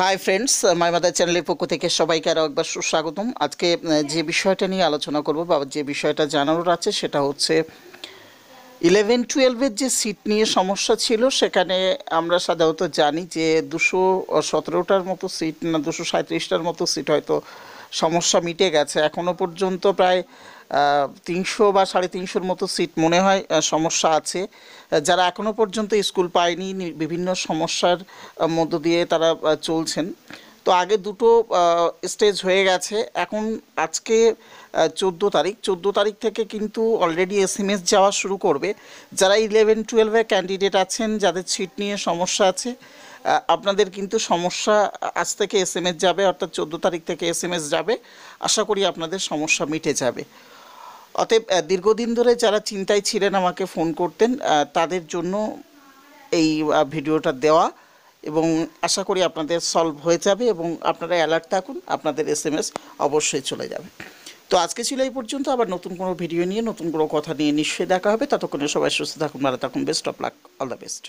Hi friends, my mother চ্যানেলের পক্ষ থেকে সবাইকে আরও একবার সুস্বাগতম। আজকে যে বিষয়টা নিয়ে আলোচনা করব বা যে বিষয়টা জানানোর আছে সেটা হচ্ছে 11-12-এর যে সিট নিয়ে সমস্যা ছিল, সেখানে আমরা সাধারণত জানি যে 217টার মতো সিট না 237টার মতো সিট হয়তো সমস্যা মিটে গেছে। এখনও পর্যন্ত প্রায় 300 বা 350 মতো সিট মনে হয় সমস্যা আছে। যারা এখনও পর্যন্ত স্কুল পায়নি, বিভিন্ন সমস্যার মধ্য দিয়ে তারা চলছেন। তো আগে দুটো স্টেজ হয়ে গেছে। এখন আজকে 14 তারিখ থেকে কিন্তু অলরেডি SMS যাওয়া শুরু করবে। যারা 11-12-এ ক্যান্ডিডেট আছেন, যাদের সিট নিয়ে সমস্যা আছে, আপনাদের কিন্তু সমস্যা আজ থেকে SMS যাবে, অর্থাৎ 14 তারিখ থেকে SMS যাবে। আশা করি আপনাদের সমস্যা মিটে যাবে। অতএব দীর্ঘদিন ধরে যারা চিন্তায় ছিলেন আমাকে ফোন করতেন, তাদের জন্য এই ভিডিওটা দেওয়া, এবং আশা করি আপনাদের সলভ হয়ে যাবে এবং আপনারা অ্যালার্ট থাকুন, আপনাদের SMS অবশ্যই চলে যাবে। তো আজকে ছিল এই পর্যন্ত। আবার নতুন কোনো ভিডিও নিয়ে, নতুন কোনো কথা নিয়ে নিশ্চয়ই দেখা হবে। ততক্ষণে সবাই সুস্থ থাকুন, ভালো থাকুন। Best of luck, all the best.